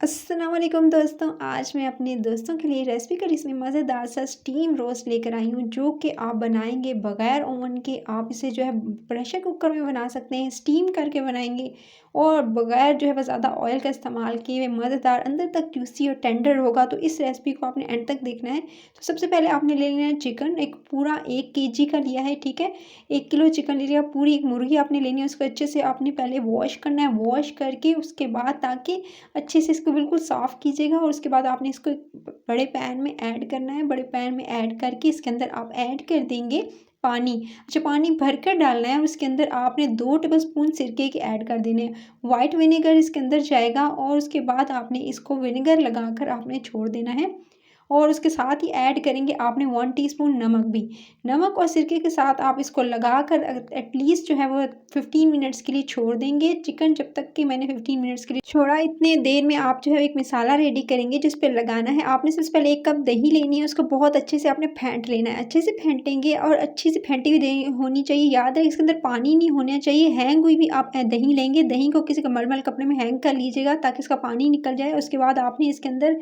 अस्सलाम वालेकुम दोस्तों। आज मैं अपने दोस्तों के लिए रेसिपी करी इसमें मज़ेदार सा स्टीम रोस्ट लेकर आई हूँ, जो कि आप बनाएंगे बगैर ओवन के। आप इसे जो है प्रेशर कुकर में बना सकते हैं, स्टीम करके बनाएंगे और बगैर जो है वह ज़्यादा ऑयल का इस्तेमाल किए हुए मज़ेदार, अंदर तक जूसी और टेंडर होगा। तो इस रेसिपी को आपने एंड तक देखना है। तो सबसे पहले आपने ले लेना है चिकन, एक पूरा 1 kg का लिया है, ठीक है। 1 किलो चिकन ले लिया। पूरी एक मुर्गी आपने लेनी है, उसको अच्छे से आपने पहले वॉश करना है। वॉश करके उसके बाद ताकि अच्छे से इसको बिल्कुल साफ़ कीजिएगा और उसके बाद आपने इसको एक बड़े पैन में ऐड करना है। बड़े पैन में ऐड करके इसके अंदर आप ऐड कर देंगे पानी। अच्छा, पानी भरकर डालना है और उसके अंदर आपने 2 टेबलस्पून सिरके के ऐड कर देने हैं। वाइट विनेगर इसके अंदर जाएगा और उसके बाद आपने इसको विनेगर लगाकर आपने छोड़ देना है। और उसके साथ ही ऐड करेंगे आपने 1 टीस्पून नमक भी। नमक और सिरके के साथ आप इसको लगाकर एटलीस्ट जो है वो 15 मिनट्स के लिए छोड़ देंगे। चिकन जब तक कि मैंने 15 मिनट्स के लिए छोड़ा, इतने देर में आप जो है एक मसाला रेडी करेंगे जिस पे लगाना है। आपने सबसे पहले 1 कप दही लेनी है, उसको बहुत अच्छे से आपने फेंट लेना है। अच्छे से फेंटेंगे और अच्छी से फेंटी हुई दही होनी चाहिए। याद है, इसके अंदर पानी नहीं होना चाहिए। हैंग हुई भी आप दही लेंगे, दही को किसी मलमल कपड़े में हैंग कर लीजिएगा ताकि इसका पानी निकल जाए। उसके बाद आपने इसके अंदर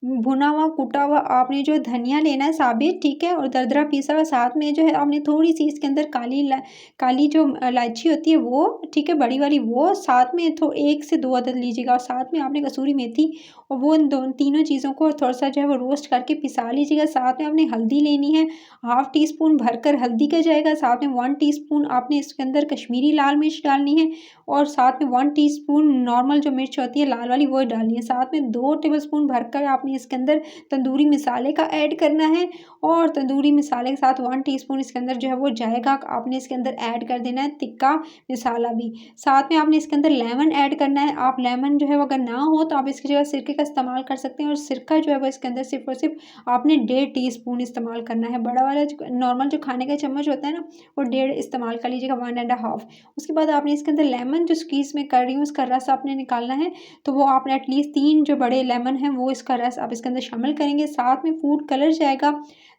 भुना हुआ कूटा हुआ आपने जो धनिया लेना है साबित, ठीक है, और दरदरा पीसा हुआ। साथ में जो है आपने थोड़ी सी इसके अंदर काली जो इलायची होती है वो, ठीक है, बड़ी वाली वो। साथ में 1 से 2 अदद लीजिएगा और साथ में आपने कसूरी मेथी और वो इन दोनों तीनों चीज़ों को थोड़ा सा जो है वो रोस्ट करके पिसा लीजिएगा। साथ में आपने हल्दी लेनी है, 1/2 टीस्पून भरकर हल्दी का जाएगा। साथ में 1 टीस्पून आपने इसके अंदर कश्मीरी लाल मिर्च डालनी है और साथ में 1 टीस्पून नॉर्मल जो मिर्च होती है लाल वाली वो डालनी है। साथ में 2 टेबलस्पून भरकर आपने इसके अंदर तंदूरी मसाले का ऐड करना है और तंदूरी मसाले के साथ 1 टीस्पून इसके अंदर जो है वो जाएगा। आपने इसके अंदर ऐड कर देना है तिक्का मसाला भी। साथ में आपने इसके अंदर लेमन ऐड करना है। आप लेमन जो है वो अगर ना हो तो आप इसकी जगह सिरके का इस्तेमाल कर सकते हैं और सिरका जो है वो इसके अंदर सिर्फ और सिर्फ आपने 1.5 टीस्पून इस्तेमाल करना है। बड़ा वाला नॉर्मल जो खाने का चम्मच होता है ना, वो 1.5 इस्तेमाल कर लीजिएगा, 1.5। उसके बाद आपने इसके अंदर लेमन जो स्क्वीज़ में कर रही हूँ उसका रस आपने निकालना है। तो वो आपने एटलीस्ट 3 जो बड़े लेमन हैं वो इसका रस आप इसके अंदर शामिल करेंगे। साथ में फूड कलर जाएगा,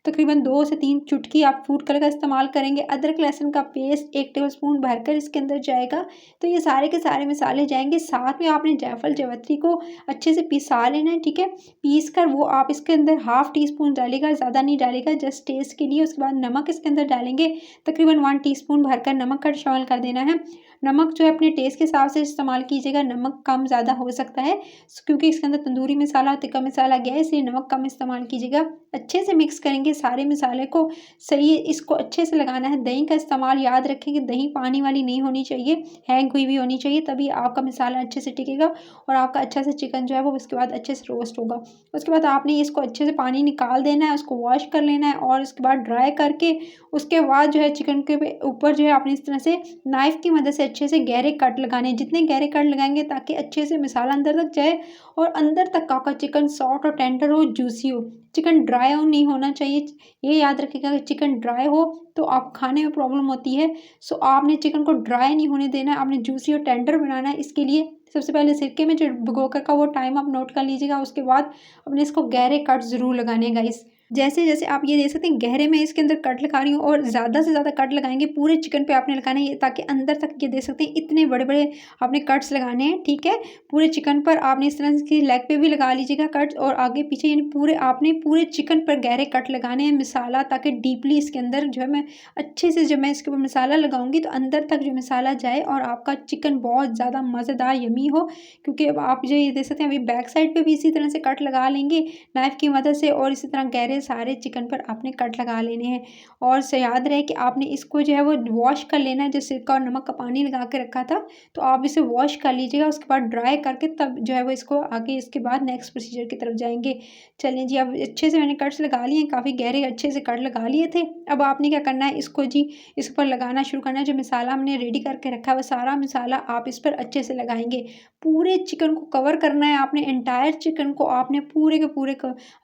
तकरीबन 2 से 3 चुटकी आप फूड कलर का इस्तेमाल करेंगे। अदरक लहसुन का पेस्ट 1 टेबलस्पून भरकर इसके अंदर जाएगा। तो ये सारे के सारे मसाले जाएंगे। साथ में आपने जायफल जावित्री को अच्छे से पिसा लेना है, ठीक है। पीस कर वो आप इसके अंदर 1/2 टीस्पून डालेगा, ज़्यादा नहीं डालेगा, जस्ट टेस्ट के लिए। उसके बाद नमक इसके अंदर डालेंगे, तकरीबन 1 टीस्पून भरकर नमक का शामिल कर देना है। नमक जो है अपने टेस्ट के हिसाब से इस्तेमाल कीजिएगा, नमक कम ज़्यादा हो सकता है क्योंकि इसके अंदर तंदूरी मसाला और तिक्का मसाला गया है, इसलिए नमक कम इस्तेमाल कीजिएगा। अच्छे से मिक्स करेंगे सारे मसाले को, सही इसको अच्छे से लगाना है। दही का इस्तेमाल याद रखें कि दही पानी वाली नहीं होनी चाहिए, हैंग हुई भी होनी चाहिए, तभी आपका मसाला अच्छे से टिकेगा और आपका अच्छा से चिकन जो है वो उसके बाद अच्छे से रोस्ट होगा। उसके बाद आपने इसको अच्छे से पानी निकाल देना है, उसको वॉश कर लेना है और उसके बाद ड्राई करके उसके बाद जो है चिकन के ऊपर जो है आपने इस तरह से नाइफ़ की मदद से अच्छे से गहरे कट लगाने हैं। जितने गहरे कट लगाएंगे ताकि अच्छे से मसाला अंदर तक जाए और अंदर तक आपका चिकन सॉफ्ट और टेंडर हो, जूसी हो। चिकन ड्राई हो नहीं होना चाहिए। ये याद रखिएगा कि चिकन ड्राई हो तो आप खाने में प्रॉब्लम होती है। सो आपने चिकन को ड्राई नहीं होने देना है, आपने जूसी और टेंडर बनाना है। इसके लिए सबसे पहले सिरके में जो भिगोकर का वो टाइम आप नोट कर लीजिएगा। उसके बाद अपने इसको गहरे कट ज़रूर लगाने हैं गाइस। जैसे जैसे आप ये देख सकते हैं गहरे में इसके अंदर कट लगा रही हूँ और ज़्यादा से ज़्यादा कट लगाएंगे पूरे चिकन पे आपने लगाना है ताकि अंदर तक, ये देख सकते हैं इतने बड़े बड़े आपने कट्स लगाने हैं, ठीक है। पूरे चिकन पर आपने इस तरह की लेग पे भी लगा लीजिएगा कट्स और आगे पीछे, यानी पूरे आपने पूरे चिकन पर गहरे कट लगाने हैं मसाला, ताकि डीपली इसके अंदर जो है मैं अच्छे से जब मैं इसके ऊपर मसाला लगाऊंगी तो अंदर तक जो मसाला जाए और आपका चिकन बहुत ज़्यादा मज़ेदार यमी हो। क्योंकि अब आप जो ये देख सकते हैं अभी बैक साइड पर भी इसी तरह से कट लगा लेंगे नाइफ़ की मदद से और इसी तरह गहरे सारे चिकन पर आपने कट लगा लेने हैं। और से याद रहे कि आपने इसको जो है वो वॉश कर लेना है। जो सिरका और नमक का पानी लगा के रखा था तो आप इसे वॉश कर लीजिएगा, उसके बाद ड्राई करके तब जो है वो इसको आगे इसके बाद नेक्स्ट प्रोसीजर की तरफ जाएंगे। चलिए जी, अब अच्छे से मैंने कट्स लगा लिए हैं, काफ़ी गहरे अच्छे से कट लगा लिए थे। अब आपने क्या करना है, इसको जी इस पर लगाना शुरू करना है। जो मसाला हमने रेडी करके रखा है वो सारा मसाला आप इस पर अच्छे से लगाएंगे। पूरे चिकन को कवर करना है आपने, एंटायर चिकन को आपने पूरे के पूरे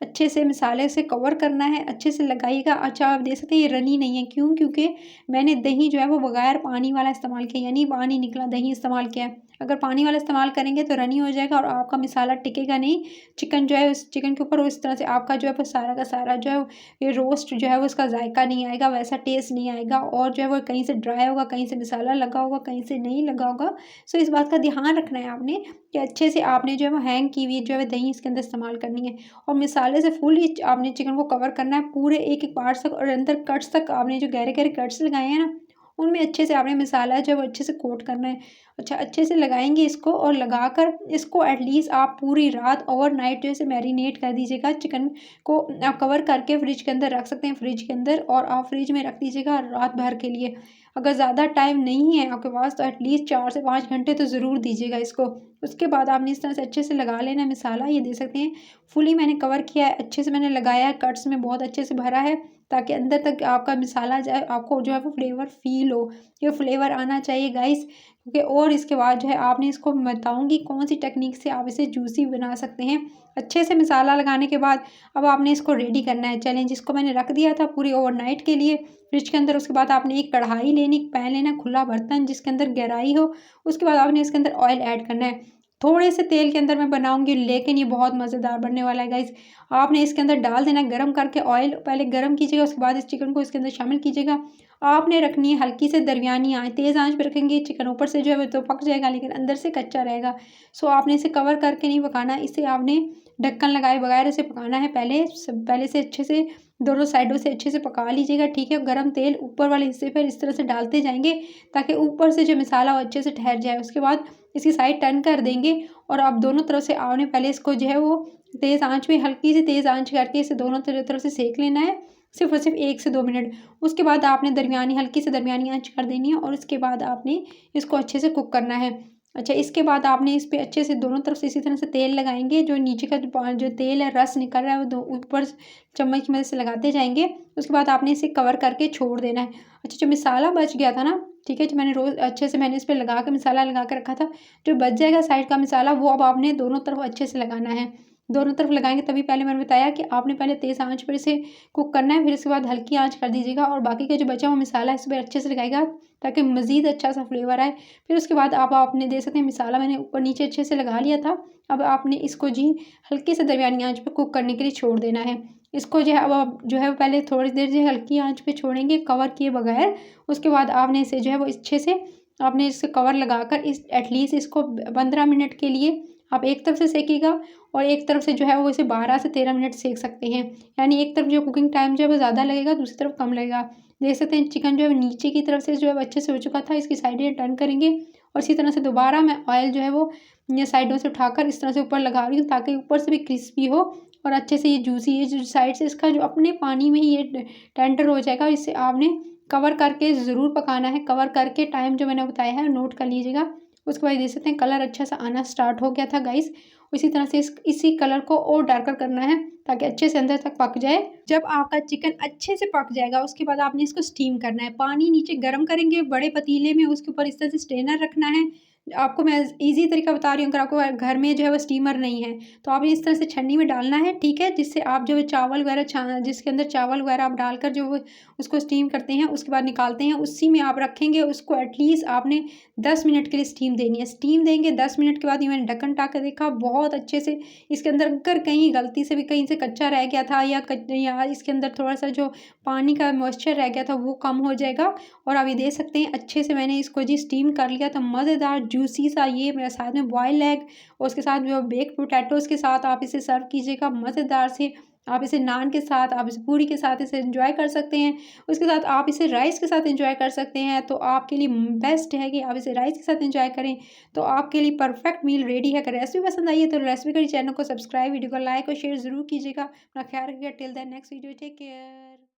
अच्छे से मसाले से कवर करना है, अच्छे से लगाइएगा। अच्छा, आप देख सकते हैं ये रनी नहीं है, क्यों? क्योंकि मैंने दही जो है वो बगैर पानी वाला इस्तेमाल किया, यानी पानी निकला दही इस्तेमाल किया है। अगर पानी वाला इस्तेमाल करेंगे तो रनी हो जाएगा और आपका मसाला टिकेगा नहीं। चिकन जो है उस चिकन के ऊपर उस तरह से आपका जो है वो सारा का सारा जो है ये रोस्ट जो है वो उसका जायका नहीं आएगा, वैसा टेस्ट नहीं आएगा और जो है वो कहीं से ड्राई होगा, कहीं से मसाला लगा होगा, कहीं से नहीं लगा होगा। सो इस बात का ध्यान रखना है आपने कि अच्छे से आपने जो है वो हैंग की हुई जो है दही इसके अंदर इस्तेमाल करनी है और मसाले से फुली आपने चिकन को कवर करना है पूरे एक-एक पार्ट्स तक और अंदर कट्स तक आपने जो गहरे-गहरे कट्स लगाए हैं ना, उनमें अच्छे से आपने मसाला जो है वो अच्छे से कोट करना है। अच्छा अच्छे से लगाएँगे इसको और लगाकर इसको एटलीस्ट आप पूरी रात ओवरनाइट जो है इसे मैरिनेट कर दीजिएगा। चिकन को आप कवर करके फ्रिज के अंदर रख सकते हैं फ्रिज के अंदर और आप फ्रिज में रख दीजिएगा रात भर के लिए। अगर ज़्यादा टाइम नहीं है आपके पास तो एटलीस्ट 4 से 5 घंटे तो ज़रूर दीजिएगा इसको। उसके बाद आपने इस तरह से अच्छे से लगा लेना है मसाला, ये देख सकते हैं फुली मैंने कवर किया है, अच्छे से मैंने लगाया है, कट्स में बहुत अच्छे से भरा है ताकि अंदर तक आपका मसाला जाए, आपको जो है वो फ्लेवर फ़ील हो। ये फ्लेवर आना चाहिए गाइस, क्योंकि और इसके बाद जो है आपने इसको बताऊँगी कौन-सी टेक्निक से आप इसे जूसी बना सकते हैं। अच्छे से मसाला लगाने के बाद अब आपने इसको रेडी करना है। चलें जिसको मैंने रख दिया था पूरी ओवरनाइट के लिए फ्रिज के अंदर, उसके बाद आपने एक कढ़ाई लेनी, एक पैन लेना, खुला बर्तन जिसके अंदर गहराई हो, उसके बाद आपने इसके अंदर ऑयल ऐड करना है। थोड़े से तेल के अंदर मैं बनाऊँगी लेकिन ये बहुत मज़ेदार बनने वाला है गाइस। आपने इसके अंदर डाल देना है गरम करके ऑयल, पहले गरम कीजिएगा उसके बाद इस चिकन को इसके अंदर शामिल कीजिएगा। आपने रखनी है हल्की से दरमियानी आँच, तेज़ आँच पे रखेंगे चिकन ऊपर से जो है वो तो पक जाएगा लेकिन अंदर से कच्चा रहेगा। सो आपने इसे कवर करके नहीं पकाना, इसे आपने ढक्कन लगाए बगैर इसे पकाना है। पहले से अच्छे से दोनों साइडों से अच्छे से पका लीजिएगा, ठीक है? गरम तेल ऊपर वाले हिस्से पर इस तरह से डालते जाएँगे ताकि ऊपर से जो मसाला वो अच्छे से ठहर जाए। उसके बाद इसकी साइड टर्न कर देंगे और आप दोनों तरफ से आपने पहले इसको जो है वो तेज़ आँच में हल्की सी तेज़ आँच करके इसे दोनों तरफ से सेक लेना है, सिर्फ़ और सिर्फ़ 1 से 2 मिनट। उसके बाद आपने दरमियानी हल्की से दरमियानी आँच कर देनी है और उसके बाद आपने इसको अच्छे से कुक करना है। अच्छा इसके बाद आपने इस पे अच्छे से दोनों तरफ से इसी तरह से तेल लगाएँगे, जो नीचे का जो तेल है, रस निकल रहा है वो दो ऊपर चम्मच की मदद से लगाते जाएँगे। उसके बाद आपने इसे कवर करके छोड़ देना है। अच्छा जो मसाला बच गया था ना, ठीक है, जो मैंने रोज़ अच्छे से मैंने इस पे लगा के मसाला लगा के रखा था, जो बच जाएगा साइड का मसाला वो अब आपने दोनों तरफ अच्छे से लगाना है। दोनों तरफ लगाएँगे तभी पहले मैंने बताया कि आपने पहले तेज़ आँच पर इसे कुक करना है, फिर उसके बाद हल्की आँच कर दीजिएगा और बाकी का जो बचा हुआ मसाला है इस पे अच्छे से लगाइएगा ताकि मज़ीद अच्छा-सा फ्लेवर आए। फिर उसके बाद आप आपने देख सकते हैं मसाला मैंने ऊपर-नीचे अच्छे से लगा लिया था। अब आपने इसको जी हल्की से दरमियानी आँच पे कुक करने के लिए छोड़ देना है। इसको जो है अब आप जो है पहले थोड़ी देर जो है हल्की आँच पे छोड़ेंगे कवर किए बगैर। उसके बाद आपने इसे जो है वो अच्छे से आपने इसे कवर लगाकर इस एटलीस्ट इसको 15 मिनट के लिए आप एक तरफ से सेकिएगा और एक तरफ से जो है वो इसे 12 से 13 मिनट सेक सकते हैं। यानी एक तरफ जो कुकिंग टाइम जो है वो ज़्यादा लगेगा, दूसरी तरफ कम लगेगा। देख सकते हैं चिकन जो है वो नीचे की तरफ से जो है वो अच्छे से हो चुका था, इसकी साइडें टर्न करेंगे और इसी तरह से दोबारा मैं ऑयल जो है वो ये साइडों से उठाकर इस तरह से ऊपर लगा रही हूँ ताकि ऊपर से भी क्रिस्पी हो और अच्छे से ये जूसी ये जो साइड से इसका जो अपने पानी में ही ये टेंडर हो जाएगा। इससे आपने कवर करके ज़रूर पकाना है, कवर करके टाइम जो मैंने बताया है नोट कर लीजिएगा। उसके बाद देख सकते हैं कलर अच्छा सा आना स्टार्ट हो गया था गाइस। इसी तरह से इसी कलर को और डार्कर करना है ताकि अच्छे से अंदर तक पक जाए। जब आपका चिकन अच्छे से पक जाएगा उसके बाद आपने इसको स्टीम करना है। पानी नीचे गर्म करेंगे बड़े पतीले में, उसके ऊपर इस तरह से स्ट्रेनर रखना है। आपको मैं ईज़ी तरीका बता रही हूँ, अगर आपको घर में जो है वो स्टीमर नहीं है तो आपने इस तरह से छन्नी में डालना है, ठीक है? जिससे आप जो है चावल वगैरह जिसके अंदर चावल वगैरह आप डालकर जो वो उसको स्टीम करते हैं उसके बाद निकालते हैं, उसी में आप रखेंगे उसको। एटलीस्ट आपने 10 मिनट के लिए स्टीम देनी है। स्टीम देंगे 10 मिनट के बाद ये मैंने ढक्कन उठा के देखा बहुत अच्छे से इसके अंदर अगर कहीं गलती से भी कहीं से कच्चा रह गया था या इसके अंदर थोड़ा-सा जो पानी का मॉइस्चर रह गया था वो कम हो जाएगा। और आप ये देख सकते हैं अच्छे से मैंने इसको जी स्टीम कर लिया था, मज़ेदार जूसी सा ये मेरे साथ में बॉइल्ड एग और उसके साथ जो बेक्ड पोटैटोज़ के साथ आप इसे सर्व कीजिएगा मज़ेदार से। आप इसे नान के साथ, आप इसे पूरी के साथ इसे एन्जॉय कर सकते हैं। उसके साथ आप इसे राइस के साथ एन्जॉय कर सकते हैं, तो आपके लिए बेस्ट है कि आप इसे राइस के साथ एन्जॉय करें। तो आपके लिए परफेक्ट मील रेडी है। अगर रेसिपी पसंद आई है तो रेसिपी करी चैनल को सब्सक्राइब, वीडियो को लाइक और शेयर ज़रूर कीजिएगा। अपना ख्याल रखिएगा। Till then next video, take care.